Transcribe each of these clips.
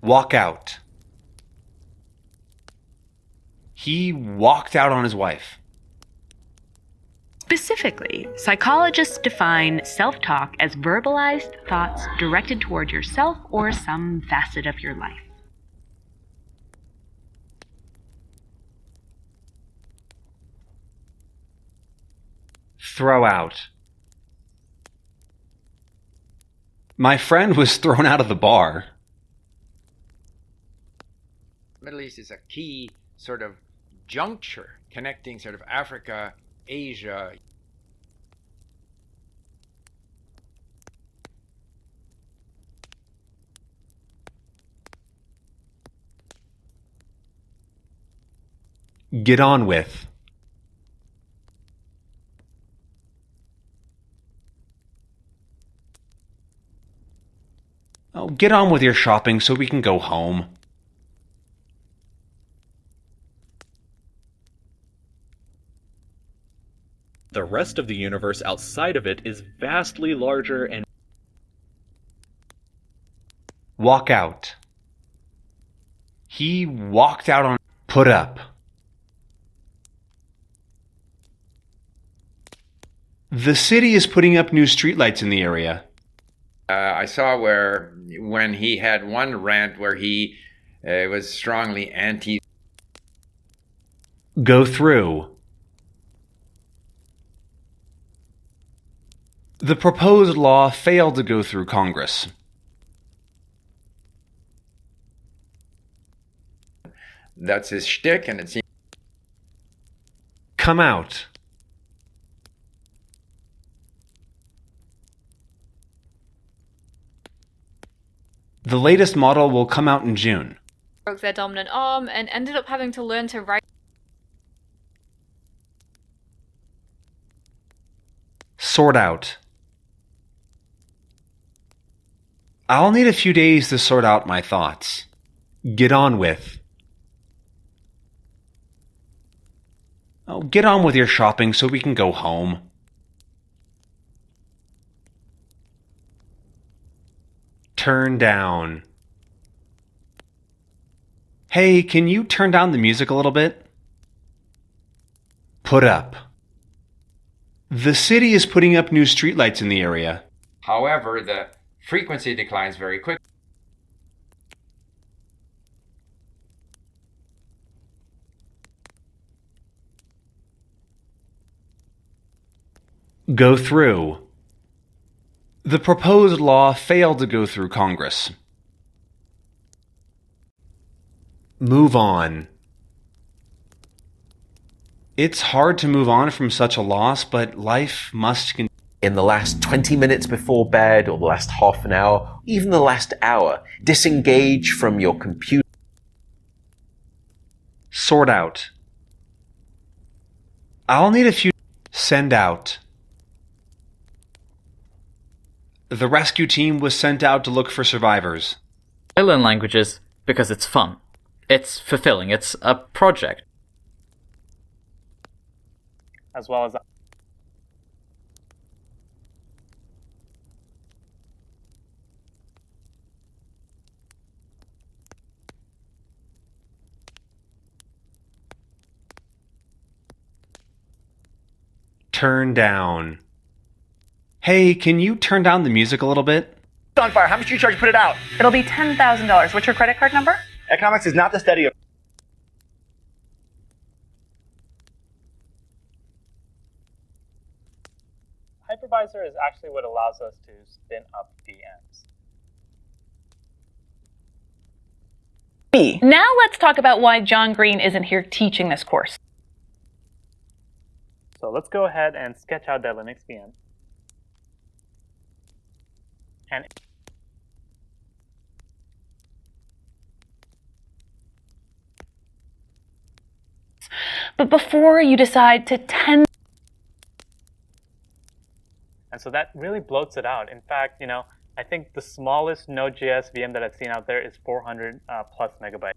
Walk out. He walked out on his wife. Specifically, psychologists define self-talk as verbalized thoughts directed toward yourself or some facet of your life. Throw out. My friend was thrown out of the bar. Middle East is a key sort of juncture connecting sort of Africa, Asia. Get on with. Oh, get on with your shopping so we can go home. The rest of the universe outside of it is vastly larger and Walk out. He walked out on. Put up. The city is putting up new streetlights in the area. I saw where when he had one rant where he was strongly anti. Go through. The proposed law failed to go through Congress. That's his shtick, and it seems. Come out. The latest model will come out in June. Broke their dominant arm and ended up having to learn to write. Sort out. I'll need a few days to sort out my thoughts. Get on with. Oh, get on with your shopping so we can go home. Turn down. Hey, can you turn down the music a little bit? Put up. The city is putting up new streetlights in the area. However, the frequency declines very quickly. Go through. The proposed law failed to go through Congress. Move on. It's hard to move on from such a loss, but life must continue. In the last 20 minutes before bed, or the last half an hour, even the last hour, disengage from your computer. Sort out. I'll need a few. Send out. The rescue team was sent out to look for survivors. I learn languages because it's fun. It's fulfilling. It's a project. As well as Turn down. Hey, can you turn down the music a little bit? On fire. How much do you charge to put it out? It'll be $10,000. What's your credit card number? Economics is not the study of. hypervisor is actually what allows us to spin up VMs. Now let's talk about why John Green isn't here teaching this course. So let's go ahead and sketch out that Linux VM. And But before you decide to so that really bloats it out. In fact, I think the smallest Node.js VM that I've seen out there is 400 plus megabytes.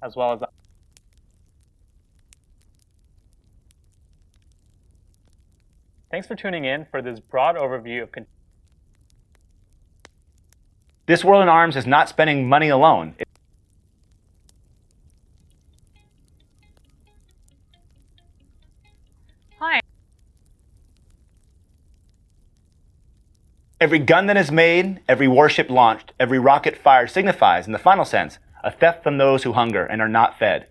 as well as Thanks for tuning in for this broad overview of This World in Arms is not spending money alone. Hi. Every gun that is made, every warship launched, every rocket fired signifies, in the final sense, a theft from those who hunger and are not fed.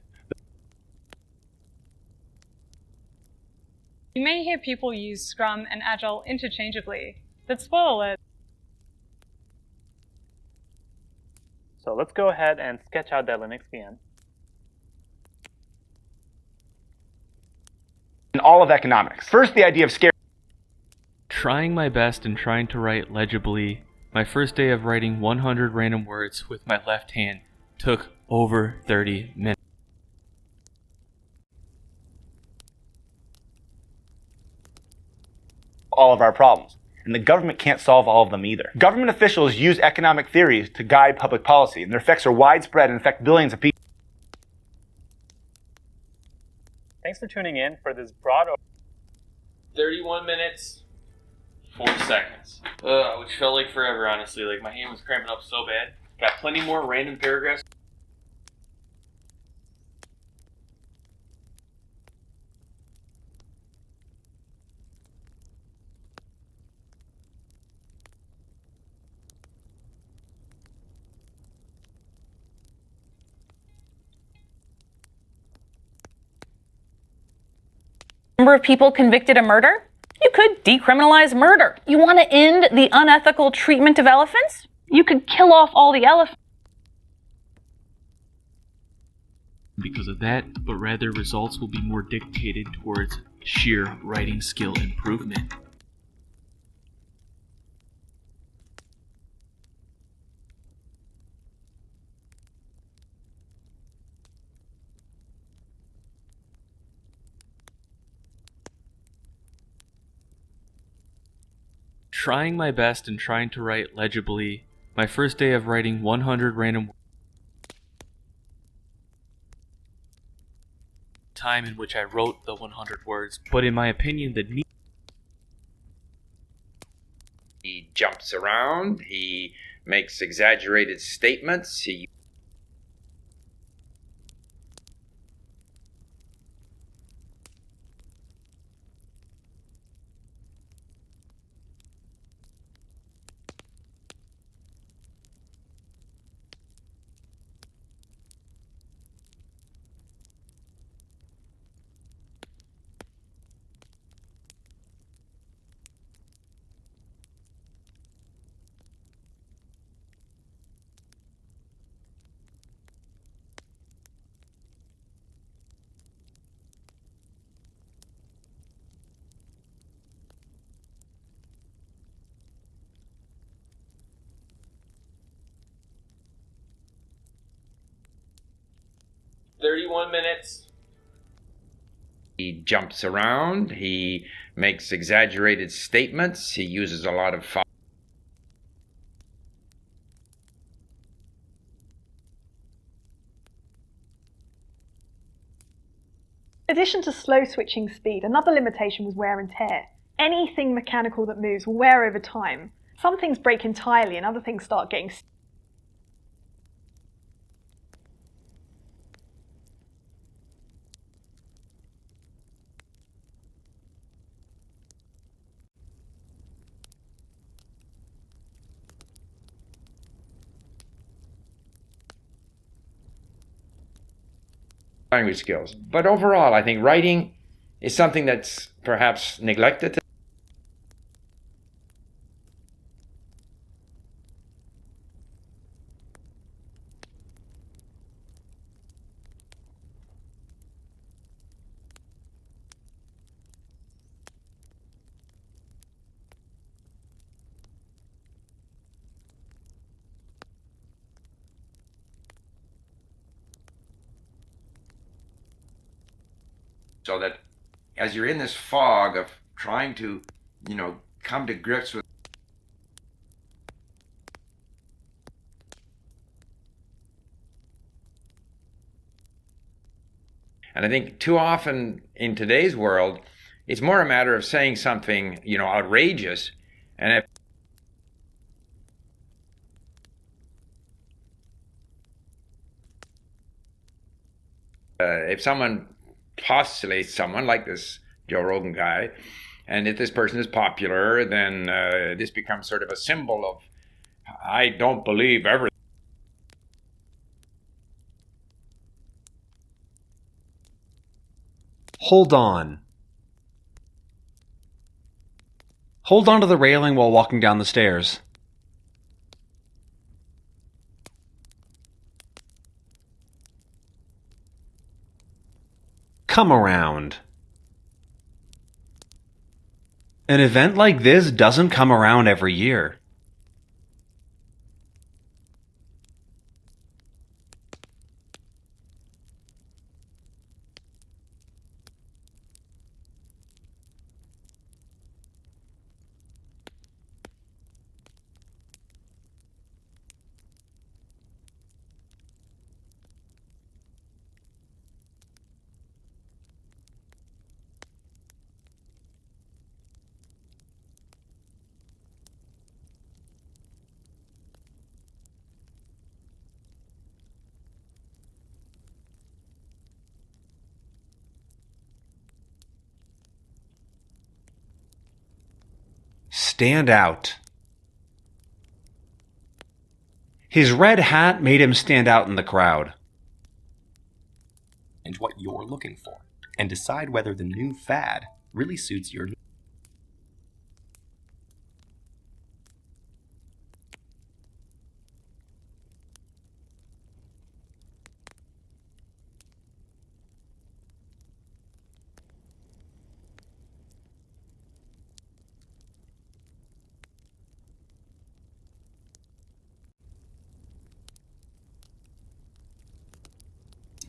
You may hear people use Scrum and Agile interchangeably. Let's spoil it. So let's go ahead and sketch out that Linux VM. And all of economics. First, the idea of scare. Trying my best and trying to write legibly, my first day of writing 100 random words with my left hand took over 30 minutes. All of our problems. And the government can't solve all of them either. Government officials use economic theories to guide public policy, and their effects are widespread and affect billions of people. Thanks for tuning in for this broad 31 minutes, 4 seconds. Which felt like forever, honestly. Like, my hand was cramping up so bad. Got plenty more random paragraphs. Number of people convicted of murder? You could decriminalize murder. You want to end the unethical treatment of elephants? You could kill off all the elephants. Because of that, but rather results will be more dictated towards sheer writing skill improvement. Trying my best and trying to write legibly, my first day of writing 100 random time in which I wrote the 100 words, but in my opinion the He jumps around, he makes exaggerated statements, he He jumps around, he makes exaggerated statements, he uses a lot of In addition to slow switching speed, another limitation was wear and tear. Anything mechanical that moves will wear over time. Some things break entirely and other things start getting language skills. But overall, I think writing is something that's perhaps neglected. So that as you're in this fog of trying to, come to grips with And I think too often in today's world, it's more a matter of saying something, outrageous. And if someone postulates someone like this Joe Rogan guy, and if this person is popular, then this becomes sort of a symbol of, I don't believe everything. Hold on. Hold on to the railing while walking down the stairs. Come around. An event like this doesn't come around every year. Stand out. His red hat made him stand out in the crowd. And what you're looking for, and decide whether the new fad really suits your needs.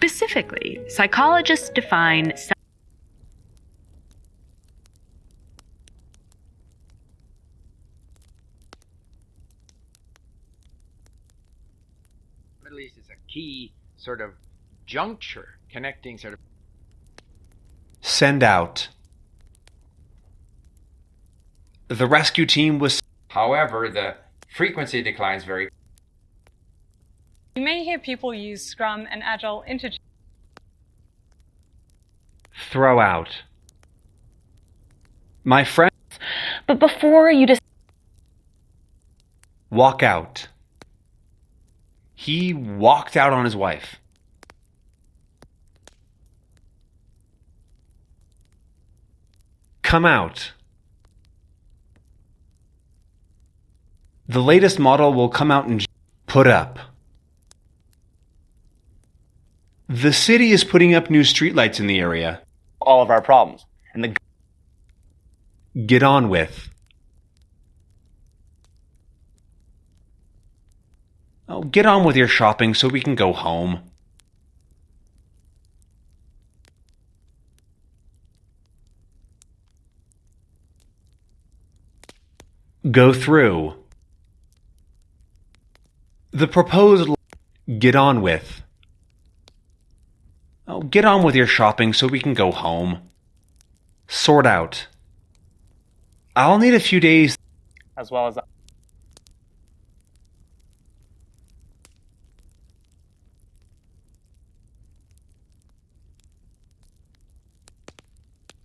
Specifically, psychologists define Middle East is a key sort of juncture connecting sort of. Send out. The rescue team was. However, the frequency declines very. You may hear people use Scrum and Agile interchangeably. Throw out. My friend. But before you just Walk out. He walked out on his wife. Come out. The latest model will come out and put up. The city is putting up new streetlights in the area. All of our problems. And the Get on with. Oh, get on with your shopping so we can go home. Go through. The proposed. Get on with. Oh, get on with your shopping so we can go home. Sort out. I'll need a few days. As well as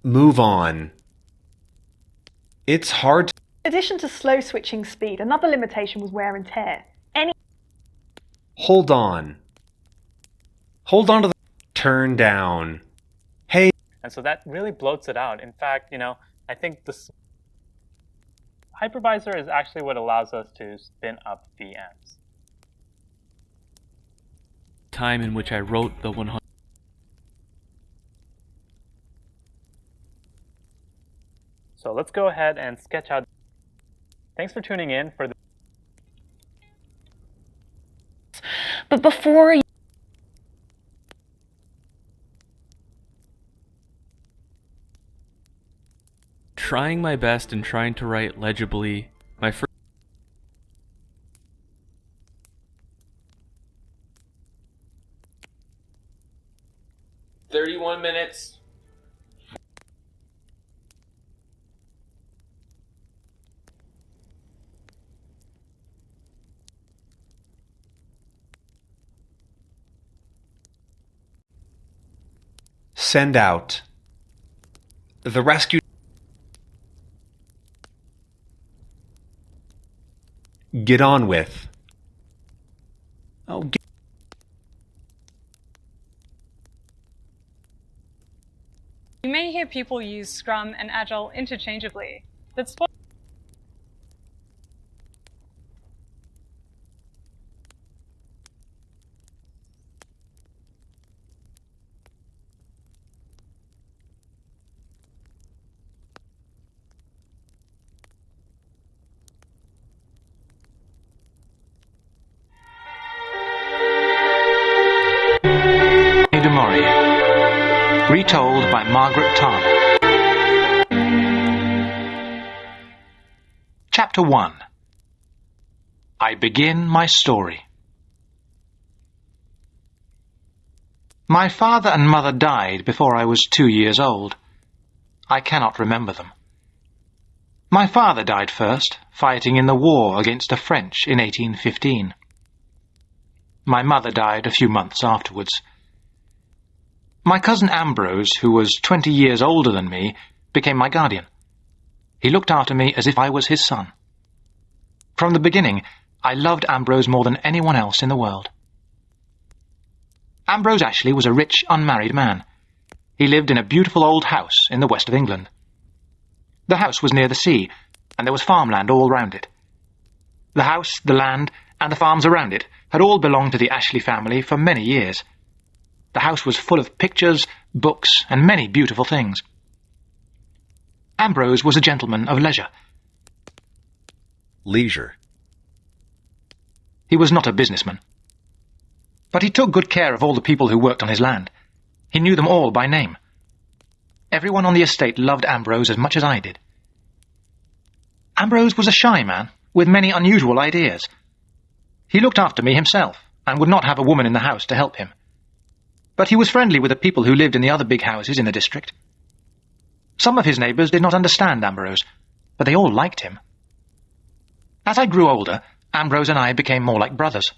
Move on. It's hard to. In addition to slow switching speed, another limitation was wear and tear. Hold on. Hold on to the. Turn down. Hey. And so that really bloats it out. In fact, I think this hypervisor is actually what allows us to spin up VMs. Time in which I wrote the 100. So let's go ahead and sketch out. Thanks for tuning in for the. But before you Trying my best and trying to write legibly. My first. $31 21 minutes. Send out. The rescue. Get on with. Oh, You may hear people use Scrum and Agile interchangeably. That's Retold by Margaret Tarn. Chapter 1. I begin my story. My father and mother died before I was 2 years old. I cannot remember them. My father died first, fighting in the war against the French in 1815. My mother died a few months afterwards. My cousin Ambrose, who was 20 years older than me, became my guardian. He looked after me as if I was his son. From the beginning, I loved Ambrose more than anyone else in the world. Ambrose Ashley was a rich, unmarried man. He lived in a beautiful old house in the west of England. The house was near the sea, and there was farmland all round it. The house, the land, and the farms around it had all belonged to the Ashley family for many years. The house was full of pictures, books, and many beautiful things. Ambrose was a gentleman of leisure. Leisure. He was not a businessman. But he took good care of all the people who worked on his land. He knew them all by name. Everyone on the estate loved Ambrose as much as I did. Ambrose was a shy man, with many unusual ideas. He looked after me himself, and would not have a woman in the house to help him. But he was friendly with the people who lived in the other big houses in the district. Some of his neighbours did not understand Ambrose, but they all liked him. As I grew older, Ambrose and I became more like brothers.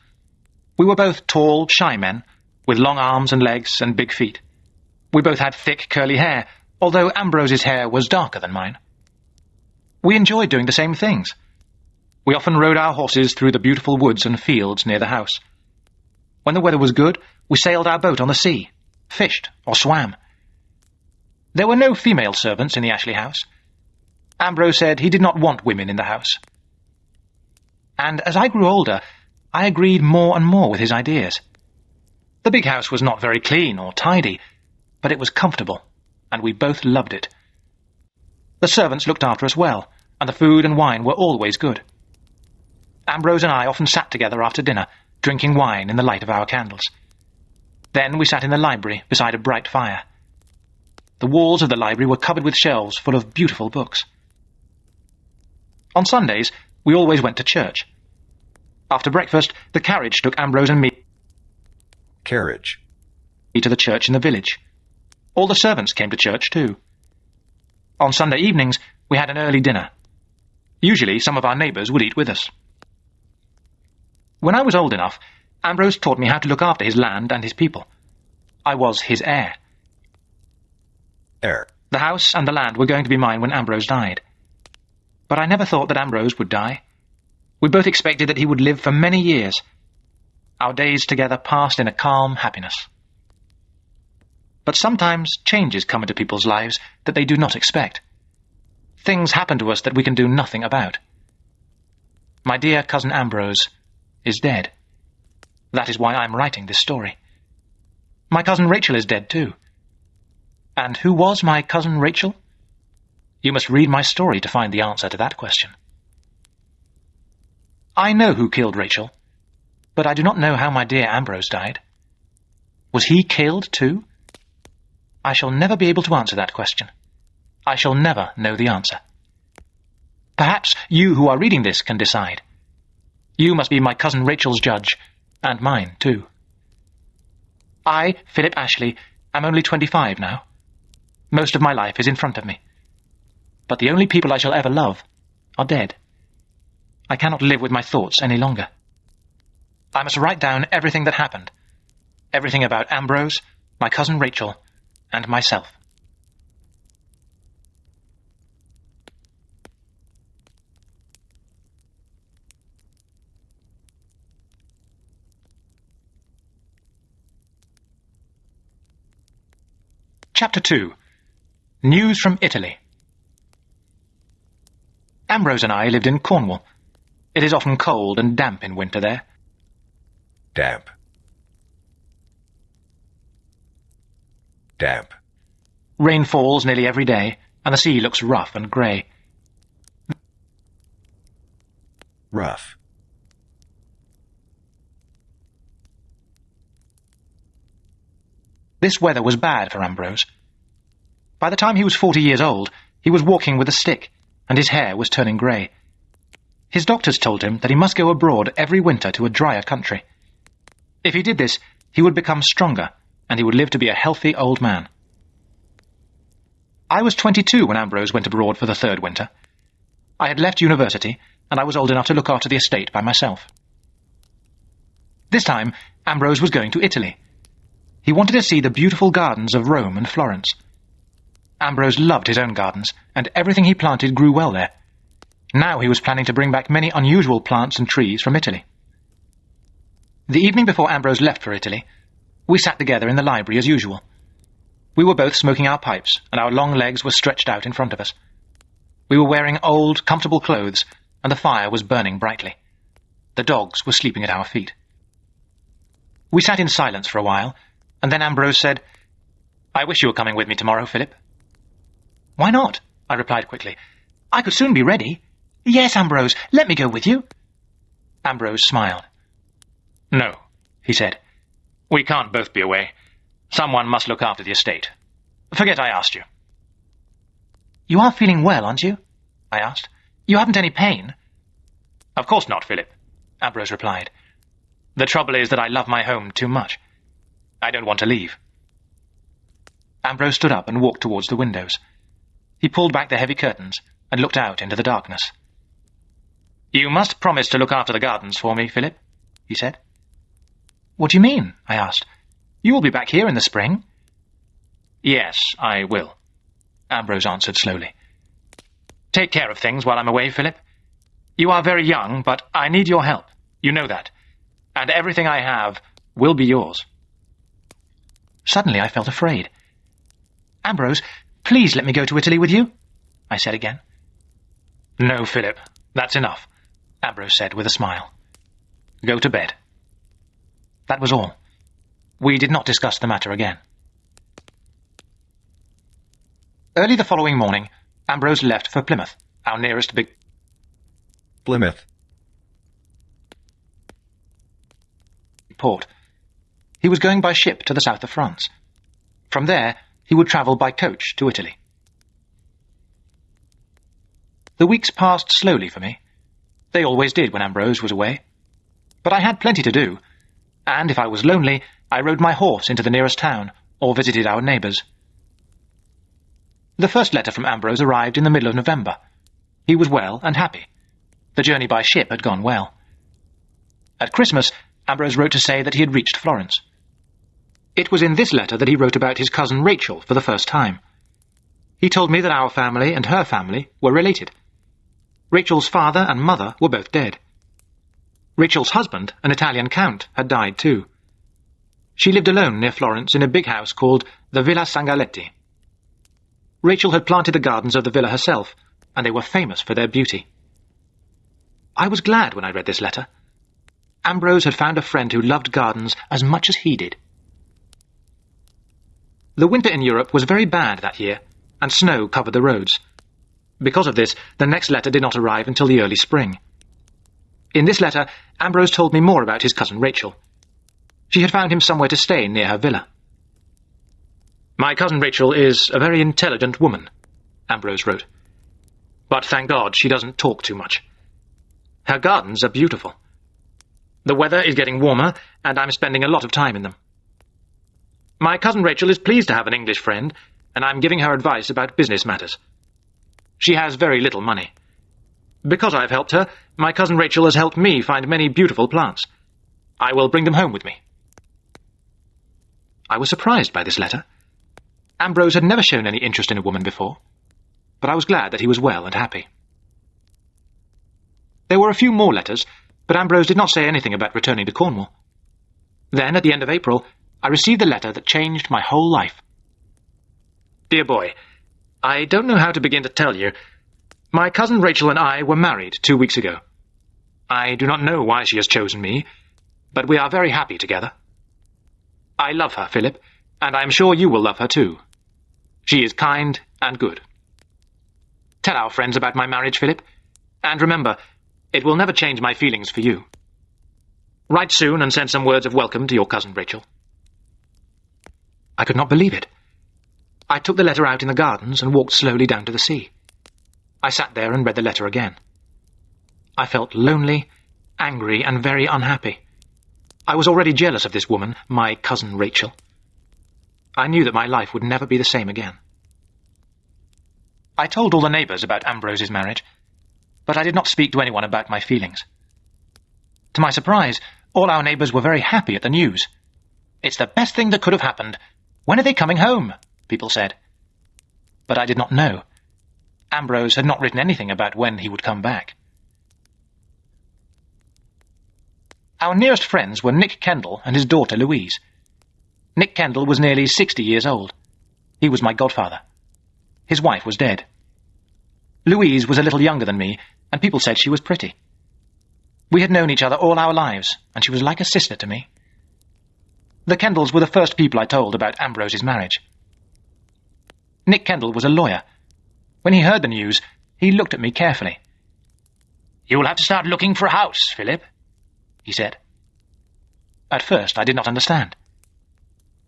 We were both tall, shy men, with long arms and legs and big feet. We both had thick, curly hair, although Ambrose's hair was darker than mine. We enjoyed doing the same things. We often rode our horses through the beautiful woods and fields near the house. When the weather was good, we sailed our boat on the sea, fished or swam. There were no female servants in the Ashley house. Ambrose said he did not want women in the house. And as I grew older, I agreed more and more with his ideas. The big house was not very clean or tidy, but it was comfortable, and we both loved it. The servants looked after us well, and the food and wine were always good. Ambrose and I often sat together after dinner, drinking wine in the light of our candles. Then we sat in the library beside a bright fire. The walls of the library were covered with shelves full of beautiful books. On Sundays, we always went to church. After breakfast, the carriage took Ambrose and me Carriage. to the church in the village. All the servants came to church too. On Sunday evenings, we had an early dinner. Usually, some of our neighbours would eat with us. When I was old enough, Ambrose taught me how to look after his land and his people. I was his heir. Heir. The house and the land were going to be mine when Ambrose died. But I never thought that Ambrose would die. We both expected that he would live for many years. Our days together passed in a calm happiness. But sometimes changes come into people's lives that they do not expect. Things happen to us that we can do nothing about. My dear cousin Ambrose is dead. That is why I'm writing this story. My cousin Rachel is dead too. And who was my cousin Rachel? You must read my story to find the answer to that question. I know who killed Rachel, but I do not know how my dear Ambrose died. Was he killed too? I shall never be able to answer that question. I shall never know the answer. Perhaps you who are reading this can decide. You must be my cousin Rachel's judge, and mine too. I, Philip Ashley, am I'm only 25 now. Most of my life is in front of me. But the only people I shall ever love are dead. I cannot live with my thoughts any longer. I must write down everything that happened. Everything about Ambrose, my cousin Rachel, and myself. Chapter 2. News from Italy. Ambrose and I lived in Cornwall. It is often cold and damp in winter there. Damp. Damp. Rain falls nearly every day, and the sea looks rough and grey. Rough. This weather was bad for Ambrose. By the time he was 40 years old, he was walking with a stick, and his hair was turning grey. His doctors told him that he must go abroad every winter to a drier country. If he did this, he would become stronger, and he would live to be a healthy old man. I was 22 when Ambrose went abroad for the third winter. I had left university, and I was old enough to look after the estate by myself. This time, Ambrose was going to Italy. He wanted to see the beautiful gardens of Rome and Florence. Ambrose loved his own gardens, and everything he planted grew well there. Now he was planning to bring back many unusual plants and trees from Italy. The evening before Ambrose left for Italy, we sat together in the library as usual. We were both smoking our pipes, and our long legs were stretched out in front of us. We were wearing old, comfortable clothes, and the fire was burning brightly. The dogs were sleeping at our feet. We sat in silence for a while, and then Ambrose said, "I wish you were coming with me tomorrow, Philip." "Why not?" I replied quickly. "I could soon be ready." "Yes, Ambrose, let me go with you." Ambrose smiled. "No," he said. "We can't both be away. Someone must look after the estate. Forget I asked you." "You are feeling well, aren't you?" I asked. "You haven't any pain?" "Of course not, Philip," Ambrose replied. "The trouble is that I love my home too much. I don't want to leave." Ambrose stood up and walked towards the windows. He pulled back the heavy curtains and looked out into the darkness. "You must promise to look after the gardens for me, Philip," he said. "What do you mean?" I asked. "You will be back here in the spring." "Yes, I will," Ambrose answered slowly. "Take care of things while I'm away, Philip. You are very young, but I need your help. You know that. And everything I have will be yours." Suddenly I felt afraid. "Ambrose, please let me go to Italy with you," I said again. "No, Philip, that's enough," Ambrose said with a smile. "Go to bed." That was all. We did not discuss the matter again. Early the following morning, Ambrose left for Plymouth, our nearest big Plymouth. port. He was going by ship to the south of France. From there, he would travel by coach to Italy. The weeks passed slowly for me. They always did when Ambrose was away. But I had plenty to do, and if I was lonely, I rode my horse into the nearest town or visited our neighbours. The first letter from Ambrose arrived in the middle of November. He was well and happy. The journey by ship had gone well. At Christmas, Ambrose wrote to say that he had reached Florence. It was in this letter that he wrote about his cousin Rachel for the first time. He told me that our family and her family were related. Rachel's father and mother were both dead. Rachel's husband, an Italian count, had died too. She lived alone near Florence in a big house called the Villa Sangaletti. Rachel had planted the gardens of the villa herself, and they were famous for their beauty. I was glad when I read this letter. Ambrose had found a friend who loved gardens as much as he did. The winter in Europe was very bad that year, and snow covered the roads. Because of this, the next letter did not arrive until the early spring. In this letter, Ambrose told me more about his cousin Rachel. She had found him somewhere to stay near her villa. "My cousin Rachel is a very intelligent woman," Ambrose wrote. "But thank God she doesn't talk too much. Her gardens are beautiful. The weather is getting warmer, and I'm spending a lot of time in them. My cousin Rachel is pleased to have an English friend, and I'm giving her advice about business matters. She has very little money. Because I've helped her, my cousin Rachel has helped me find many beautiful plants. I will bring them home with me. I was surprised by this letter. Ambrose had never shown any interest in a woman before, but I was glad that he was well and happy. There were a few more letters, but Ambrose did not say anything about returning to Cornwall. Then, at the end of April, I received a letter that changed my whole life. Dear boy, I don't know how to begin to tell you. My cousin Rachel and I were married 2 weeks ago. I do not know why she has chosen me, but we are very happy together. I love her, Philip, and I am sure you will love her too. She is kind and good. Tell our friends about my marriage, Philip, and remember, it will never change my feelings for you. Write soon and send some words of welcome to your cousin Rachel. I could not believe it. I took the letter out in the gardens and walked slowly down to the sea. I sat there and read the letter again. I felt lonely, angry, and very unhappy. I was already jealous of this woman, my cousin Rachel. I knew that my life would never be the same again. I told all the neighbours about Ambrose's marriage, but I did not speak to anyone about my feelings. To my surprise, all our neighbours were very happy at the news. "It's the best thing that could have happened. When are they coming home?" people said. But I did not know. Ambrose had not written anything about when he would come back. Our nearest friends were Nick Kendall and his daughter Louise. Nick Kendall was nearly 60 years old. He was my godfather. His wife was dead. Louise was a little younger than me, and people said she was pretty. We had known each other all our lives, and she was like a sister to me. The Kendalls were the first people I told about Ambrose's marriage. Nick Kendall was a lawyer. When he heard the news, he looked at me carefully. "You will have to start looking for a house, Philip," he said. At first, I did not understand.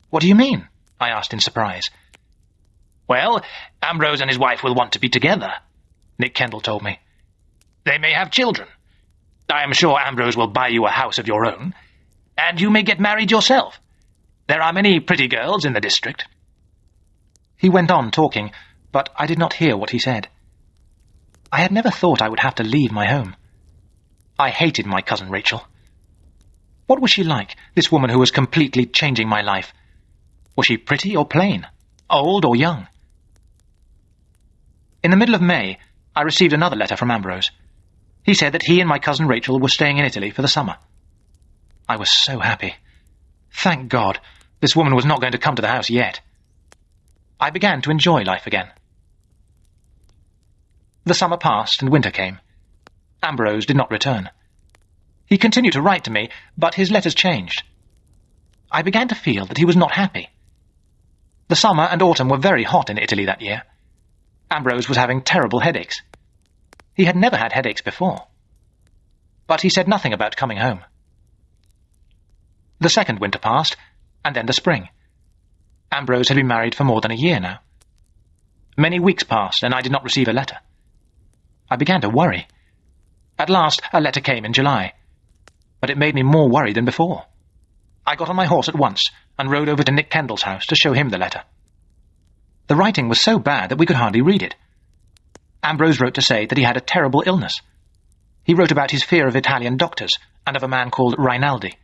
"What do you mean?" I asked in surprise. "Well, Ambrose and his wife will want to be together," Nick Kendall told me. "They may have children. I am sure Ambrose will buy you a house of your own, and you may get married yourself. There are many pretty girls in the district." He went on talking, but I did not hear what he said. I had never thought I would have to leave my home. I hated my cousin Rachel. What was she like, this woman who was completely changing my life? Was she pretty or plain? Old or young? In the middle of May, I received another letter from Ambrose. He said that he and my cousin Rachel were staying in Italy for the summer. I was so happy. Thank God, this woman was not going to come to the house yet. I began to enjoy life again. The summer passed and winter came. Ambrose did not return. He continued to write to me, but his letters changed. I began to feel that he was not happy. The summer and autumn were very hot in Italy that year. Ambrose was having terrible headaches. He had never had headaches before. But he said nothing about coming home. The second winter passed, and then the spring. Ambrose had been married for more than a year now. Many weeks passed, and I did not receive a letter. I began to worry. At last, a letter came in July, but it made me more worried than before. I got on my horse at once and rode over to Nick Kendall's house to show him the letter. The writing was so bad that we could hardly read it. Ambrose wrote to say that he had a terrible illness. He wrote about his fear of Italian doctors and of a man called Rinaldi.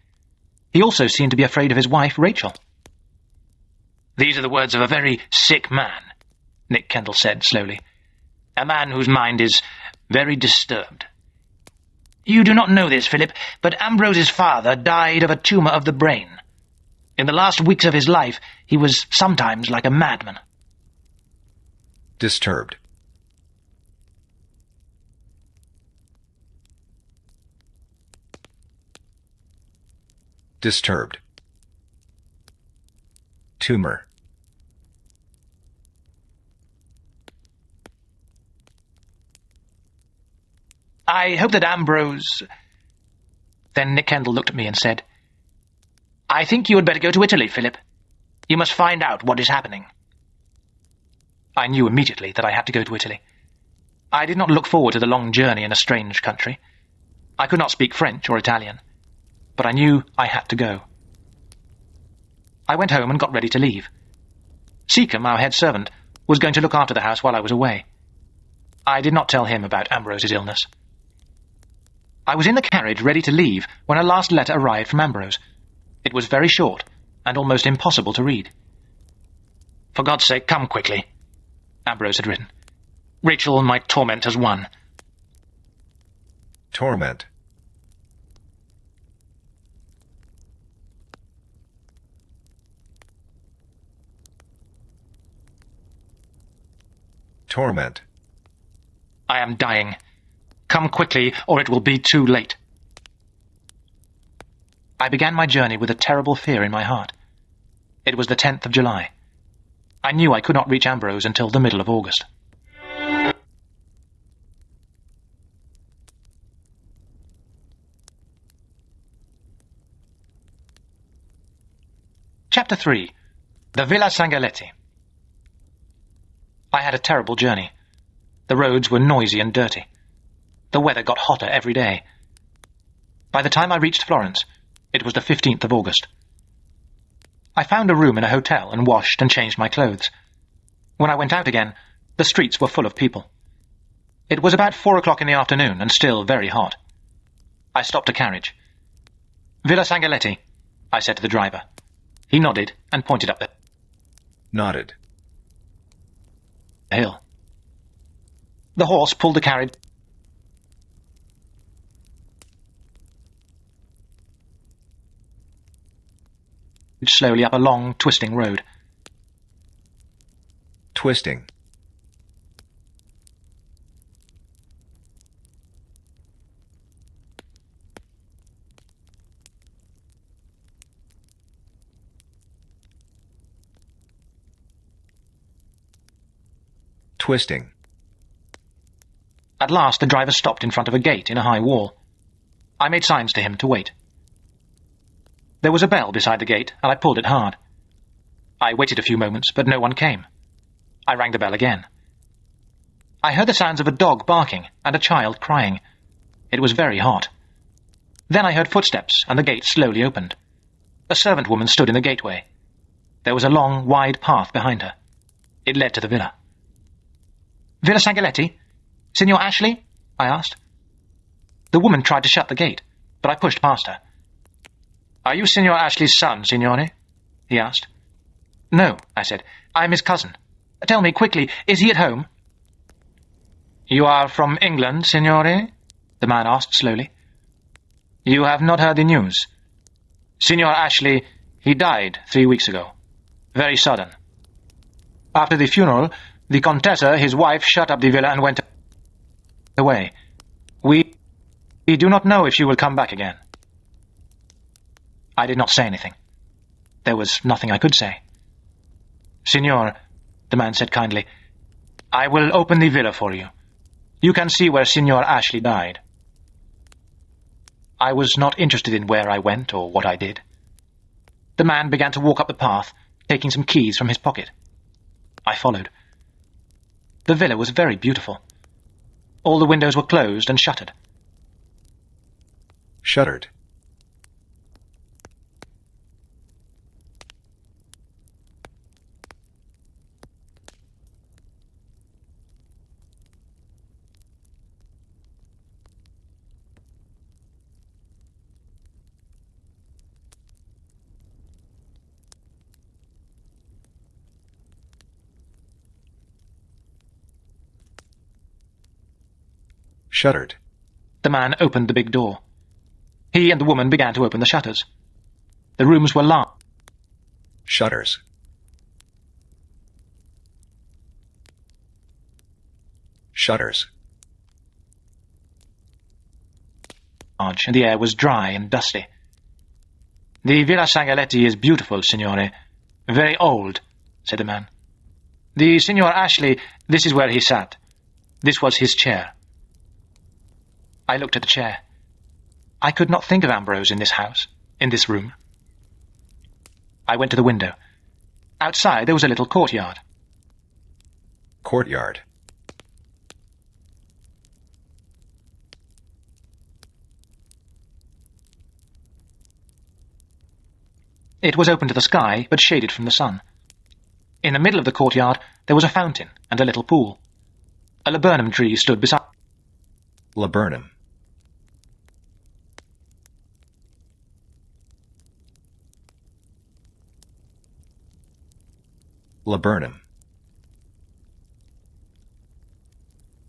He also seemed to be afraid of his wife, Rachel. "These are the words of a very sick man," Nick Kendall said slowly. "A man whose mind is very disturbed. You do not know this, Philip, but Ambrose's father died of a tumour of the brain. In the last weeks of his life, he was sometimes like a madman." Disturbed. Disturbed. Tumor. "I hope that Ambrose—" Then Nick Kendall looked at me and said, "I think you had better go to Italy, Philip. You must find out what is happening." I knew immediately that I had to go to Italy. I did not look forward to the long journey in a strange country. I could not speak French or Italian, but I knew I had to go. I went home and got ready to leave. Seacombe, our head servant, was going to look after the house while I was away. I did not tell him about Ambrose's illness. I was in the carriage ready to leave when a last letter arrived from Ambrose. It was very short and almost impossible to read. "For God's sake, come quickly," Ambrose had written. "Rachel, my torment has won." Torment. Torment. "I am dying. Come quickly, or it will be too late." I began my journey with a terrible fear in my heart. It was the 10th of July. I knew I could not reach Ambrose until the middle of August. Chapter 3. The Villa Sangaletti. I had a terrible journey. The roads were noisy and dirty. The weather got hotter every day. By the time I reached Florence, it was the 15th of August. I found a room in a hotel and washed and changed my clothes. When I went out again, the streets were full of people. It was about 4 o'clock in the afternoon and still very hot. I stopped a carriage. "Villa Sangaletti," I said to the driver. He nodded and pointed up the hill. The horse pulled the carriage slowly up a long, twisting road. Twisting. Twisting. At last the driver stopped in front of a gate in a high wall. I made signs to him to wait. There was a bell beside the gate, and I pulled it hard. I waited a few moments, but no one came. I rang the bell again. I heard the sounds of a dog barking and a child crying. It was very hot. Then I heard footsteps, and the gate slowly opened. A servant woman stood in the gateway. There was a long, wide path behind her. It led to the villa. "Villa Sangaletti? Signor Ashley?" I asked. The woman tried to shut the gate, but I pushed past her. "Are you Signor Ashley's son, Signore?" he asked. "No," I said. "I'm his cousin. Tell me quickly, is he at home?" "You are from England, Signore?" the man asked slowly. "You have not heard the news. Signor Ashley, he died 3 weeks ago. Very sudden. After the funeral, the Contessa, his wife, shut up the villa and went away. We do not know if she will come back again." I did not say anything. There was nothing I could say. "Signor," the man said kindly, "I will open the villa for you. You can see where Signor Ashley died." I was not interested in where I went or what I did. The man began to walk up the path, taking some keys from his pocket. I followed. The villa was very beautiful. All the windows were closed and shuttered. Shuttered. Shuttered. The man opened the big door. He and the woman began to open the shutters. The rooms were large. Shutters. Shutters. And the air was dry and dusty. "The Villa Sangaletti is beautiful, Signore. Very old," said the man. "The Signor Ashley, this is where he sat. This was his chair." I looked at the chair. I could not think of Ambrose in this house, in this room. I went to the window. Outside there was a little courtyard. Courtyard. It was open to the sky, but shaded from the sun. In the middle of the courtyard there was a fountain and a little pool. A laburnum tree stood beside. Laburnum. Laburnum.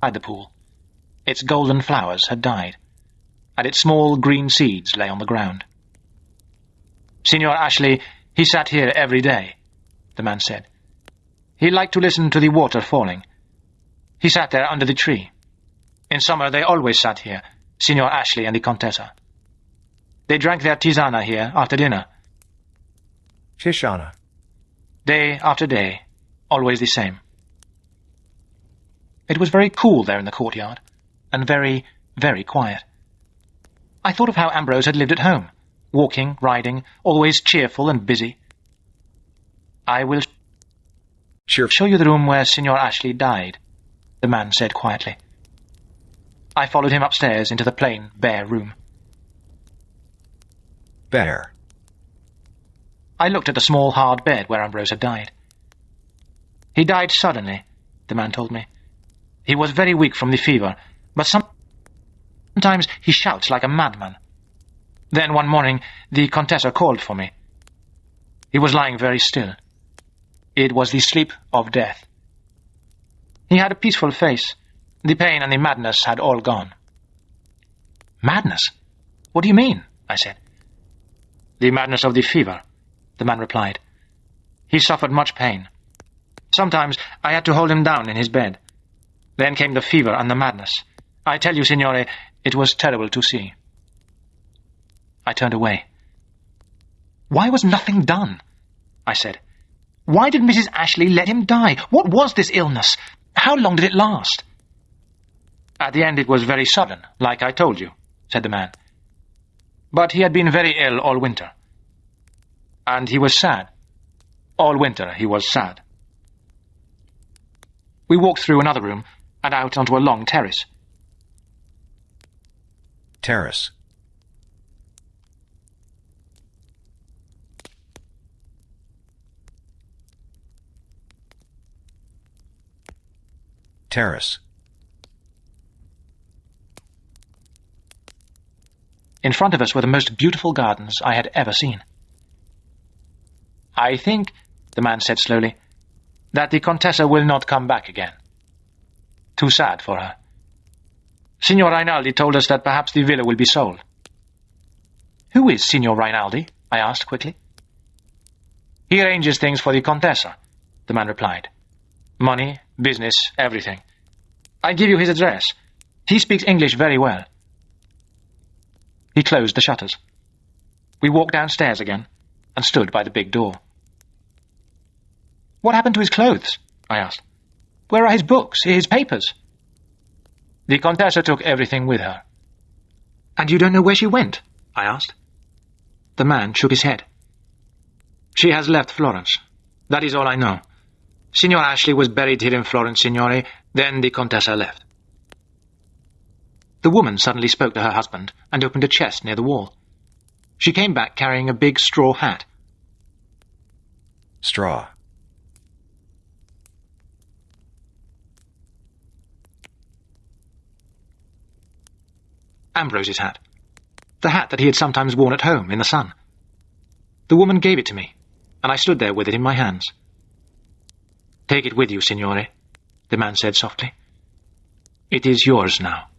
Beside the pool. Its golden flowers had died, and its small green seeds lay on the ground. Signor Ashley, he sat here every day, the man said. He liked to listen to the water falling. He sat there under the tree. In summer they always sat here, Signor Ashley and the Contessa. They drank their tisana here after dinner. Tisana. Day after day, always the same. It was very cool there in the courtyard, and very, very quiet. I thought of how Ambrose had lived at home, walking, riding, always cheerful and busy. I will show you the room where Signor Ashley died, the man said quietly. I followed him upstairs into the plain, bare room. Bare. I looked at the small, hard bed where Ambrose had died. He died suddenly, the man told me. He was very weak from the fever, but sometimes he shouts like a madman. Then one morning the Contessa called for me. He was lying very still. It was the sleep of death. He had a peaceful face. The pain and the madness had all gone. Madness? What do you mean? I said. The madness of the fever, the man replied. He suffered much pain. Sometimes I had to hold him down in his bed. Then came the fever and the madness. I tell you, signore, it was terrible to see. I turned away. Why was nothing done? I said. Why did Mrs. Ashley let him die? What was this illness? How long did it last? At the end it was very sudden, like I told you, said the man. But he had been very ill all winter. And he was sad. All winter he was sad. We walked through another room and out onto a long terrace. Terrace. Terrace. In front of us were the most beautiful gardens I had ever seen. I think, the man said slowly, that the Contessa will not come back again. Too sad for her. Signor Rinaldi told us that perhaps the villa will be sold. Who is Signor Rinaldi? I asked quickly. He arranges things for the Contessa, the man replied. Money, business, everything. I give you his address. He speaks English very well. He closed the shutters. We walked downstairs again and stood by the big door. What happened to his clothes? I asked. Where are his books, his papers? The Contessa took everything with her. And you don't know where she went? I asked. The man shook his head. She has left Florence. That is all I know. Signor Ashley was buried here in Florence, signore. Then the Contessa left. The woman suddenly spoke to her husband and opened a chest near the wall. She came back carrying a big straw hat. Straw. Ambrose's hat. The hat that he had sometimes worn at home in the sun. The woman gave it to me, and I stood there with it in my hands. Take it with you, signore, the man said softly. It is yours now.